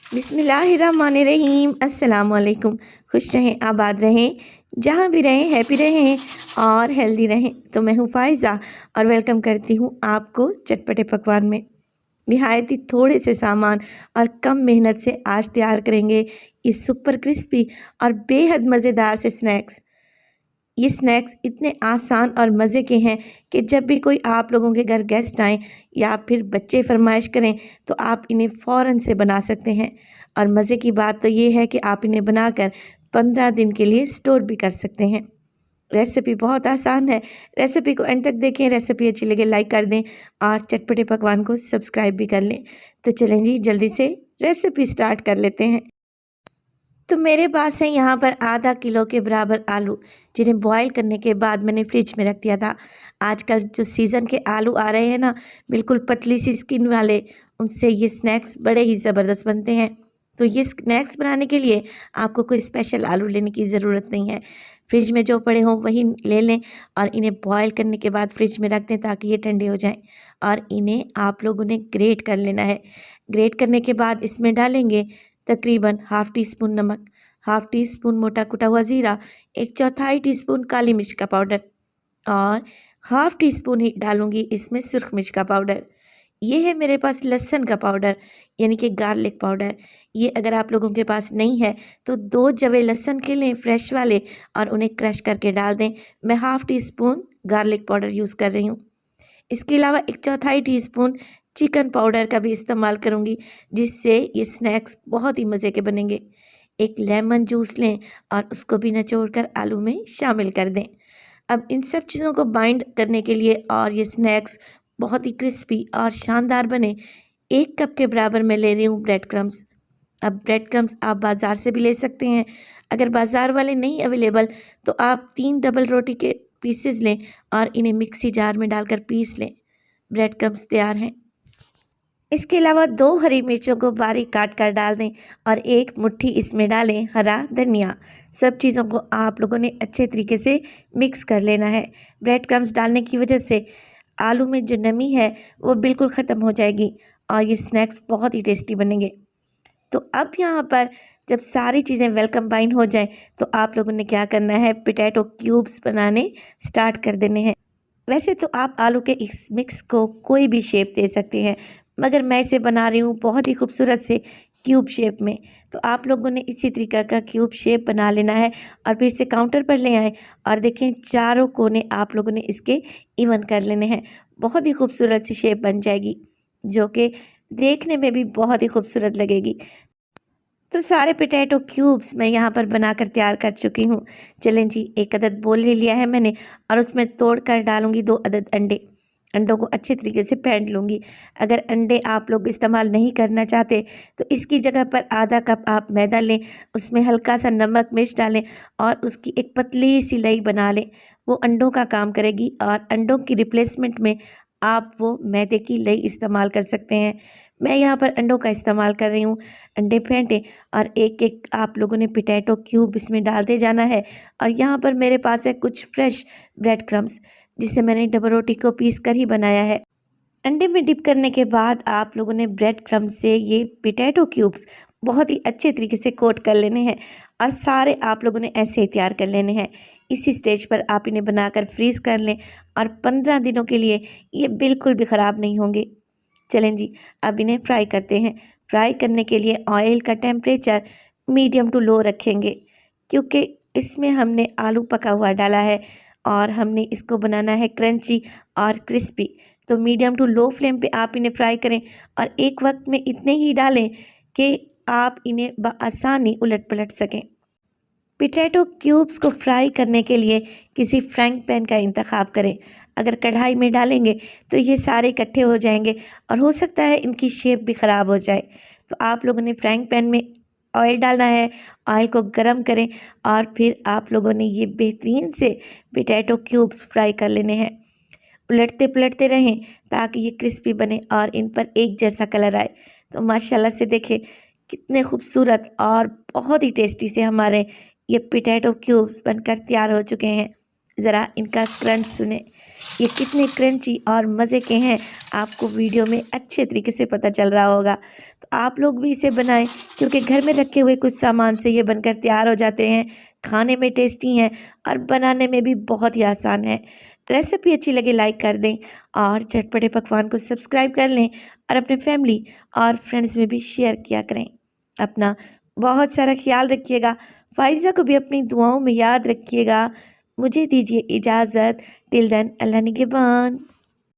बिस्मिल्लाहिर्रहमानिर्रहीम। अस्सलाम वालेकुम। खुश रहें, आबाद रहें, जहाँ भी रहें हैप्पी रहें और हेल्दी रहें। तो मैं हूँ फ़ाइज़ा और वेलकम करती हूँ आपको चटपटे पकवान में। निहायत ही थोड़े से सामान और कम मेहनत से आज तैयार करेंगे इस सुपर क्रिस्पी और बेहद मज़ेदार से स्नैक्स। ये स्नैक्स इतने आसान और मज़े के हैं कि जब भी कोई आप लोगों के घर गेस्ट आएँ या फिर बच्चे फरमाइश करें तो आप इन्हें फ़ौरन से बना सकते हैं। और मज़े की बात तो ये है कि आप इन्हें बनाकर 15 दिन के लिए स्टोर भी कर सकते हैं। रेसिपी बहुत आसान है। रेसिपी को एंड तक देखें। रेसिपी अच्छी लगे लाइक कर दें और चटपटे पकवान को सब्सक्राइब भी कर लें। तो चलें जी, जल्दी से रेसिपी स्टार्ट कर लेते हैं। तो मेरे पास है यहाँ पर आधा किलो के बराबर आलू, जिन्हें बॉईल करने के बाद मैंने फ्रिज में रख दिया था। आजकल जो सीज़न के आलू आ रहे हैं ना, बिल्कुल पतली सी स्किन वाले, उनसे ये स्नैक्स बड़े ही ज़बरदस्त बनते हैं। तो ये स्नैक्स बनाने के लिए आपको कोई स्पेशल आलू लेने की ज़रूरत नहीं है। फ्रिज में जो पड़े हों वही ले लें और इन्हें बॉईल करने के बाद फ्रिज में रख दें ताकि ये ठंडे हो जाएं। और इन्हें आप लोगों ने ग्रेट कर लेना है। ग्रेट करने के बाद इसमें डालेंगे तकरीबन हाफ़ टी स्पून नमक, हाफ़ टी स्पून मोटा कुटा हुआ ज़ीरा, 1/4 टीस्पून काली मिर्च का पाउडर और हाफ़ टी स्पून ही डालूँगी इसमें सुर्ख मिर्च का पाउडर। ये है मेरे पास लहसुन का पाउडर, यानी कि गार्लिक पाउडर। ये अगर आप लोगों के पास नहीं है तो 2 जवे लहसुन के लें फ्रेश वाले और उन्हें क्रश करके डाल दें। मैं half tea spoon garlic powder use कर रही हूँ। इसके अलावा 1/4 टीस्पून चिकन पाउडर का भी इस्तेमाल करूँगी, जिससे ये स्नैक्स बहुत ही मज़े के बनेंगे। एक लेमन जूस लें और उसको भी निचोड़कर आलू में शामिल कर दें। अब इन सब चीज़ों को बाइंड करने के लिए और ये स्नैक्स बहुत ही क्रिस्पी और शानदार बने, 1 कप के बराबर मैं ले रही हूँ ब्रेड क्रम्स। अब ब्रेड क्रम्स आप बाज़ार से भी ले सकते हैं। अगर बाज़ार वाले नहीं अवेलेबल तो आप 3 डबल रोटी के पीसेस लें और इन्हें मिक्सी जार में डालकर पीस लें। ब्रेड क्रम्स तैयार हैं। इसके अलावा 2 हरी मिर्चों को बारीक काट कर डाल दें और 1 मुट्ठी इसमें डालें हरा धनिया। सब चीज़ों को आप लोगों ने अच्छे तरीके से मिक्स कर लेना है। ब्रेड क्रम्स डालने की वजह से आलू में जो नमी है वो बिल्कुल ख़त्म हो जाएगी और ये स्नैक्स बहुत ही टेस्टी बनेंगे। तो अब यहाँ पर जब सारी चीज़ें वेल कंबाइन हो जाएं तो आप लोगों ने क्या करना है, पोटैटो क्यूब्स बनाने स्टार्ट कर देने हैं। वैसे तो आप आलू के इस मिक्स को कोई भी शेप दे सकते हैं, मगर मैं इसे बना रही हूँ बहुत ही खूबसूरत से क्यूब शेप में। तो आप लोगों ने इसी तरीक़ा का क्यूब शेप बना लेना है और फिर इसे काउंटर पर ले आएँ और देखें चारों कोने आप लोगों ने इसके इवन कर लेने हैं। बहुत ही खूबसूरत सी शेप बन जाएगी, जो कि देखने में भी बहुत ही खूबसूरत लगेगी। तो सारे पोटैटो क्यूब्स मैं यहाँ पर बनाकर तैयार कर चुकी हूँ। चलें जी, 1 अदद बोल ले लिया है मैंने और उसमें तोड़ कर डालूँगी 2 अदद अंडे। अंडों को अच्छे तरीके से फेंट लूँगी। अगर अंडे आप लोग इस्तेमाल नहीं करना चाहते तो इसकी जगह पर आधा कप आप मैदा लें, उसमें हल्का सा नमक मिर्च डालें और उसकी एक पतली सी लई बना लें। वो अंडों का काम करेगी और अंडों की रिप्लेसमेंट में आप वो मैदे की लई इस्तेमाल कर सकते हैं। मैं यहाँ पर अंडों का इस्तेमाल कर रही हूँ। अंडे फेंटे और एक-एक आप लोगों ने पोटैटो क्यूब इसमें डालते जाना है। और यहाँ पर मेरे पास है कुछ फ्रेश ब्रेड क्रम्स, जिसे मैंने डबल रोटी को पीस कर ही बनाया है। अंडे में डिप करने के बाद आप लोगों ने ब्रेड क्रम्स से ये पोटैटो क्यूब्स बहुत ही अच्छे तरीके से कोट कर लेने हैं और सारे आप लोगों ने ऐसे ही तैयार कर लेने हैं। इसी स्टेज पर आप इन्हें बनाकर फ्रीज़ कर लें और 15 दिनों के लिए ये बिल्कुल भी ख़राब नहीं होंगे। चलें जी, अब इन्हें फ्राई करते हैं। फ्राई करने के लिए ऑयल का टेम्परेचर मीडियम टू लो रखेंगे, क्योंकि इसमें हमने आलू पका हुआ डाला है और हमने इसको बनाना है क्रंची और क्रिस्पी। तो मीडियम टू लो फ्लेम पे आप इन्हें फ्राई करें और एक वक्त में इतने ही डालें कि आप इन्हें बआसानी उलट पलट सकें। पोटैटो क्यूब्स को फ्राई करने के लिए किसी फ्राइंग पैन का इंतखाब करें। अगर कढ़ाई में डालेंगे तो ये सारे इकट्ठे हो जाएंगे और हो सकता है इनकी शेप भी ख़राब हो जाए। तो आप लोगों ने फ्राइंग पैन में ऑयल डालना है, ऑयल को गरम करें और फिर आप लोगों ने ये बेहतरीन से पोटैटो क्यूब्स फ्राई कर लेने हैं। उलटते पलटते रहें ताकि ये क्रिस्पी बने और इन पर एक जैसा कलर आए। तो माशाल्लाह से देखें कितने खूबसूरत और बहुत ही टेस्टी से हमारे ये पोटैटो क्यूब्स बनकर तैयार हो चुके हैं। ज़रा इनका क्रंच सुने। ये कितने क्रंची और मज़े के हैं आपको वीडियो में अच्छे तरीके से पता चल रहा होगा। तो आप लोग भी इसे बनाएं, क्योंकि घर में रखे हुए कुछ सामान से ये बनकर तैयार हो जाते हैं। खाने में टेस्टी हैं और बनाने में भी बहुत ही आसान है। रेसिपी अच्छी लगे लाइक कर दें और चटपटे पकवान को सब्सक्राइब कर लें और अपने फैमिली और फ्रेंड्स में भी शेयर किया करें। अपना बहुत सारा ख्याल रखिएगा। फ़ाइज़ा को भी अपनी दुआओं में याद रखिएगा। मुझे दीजिए इजाज़त। टिल देन, अल्लाह निगहबान।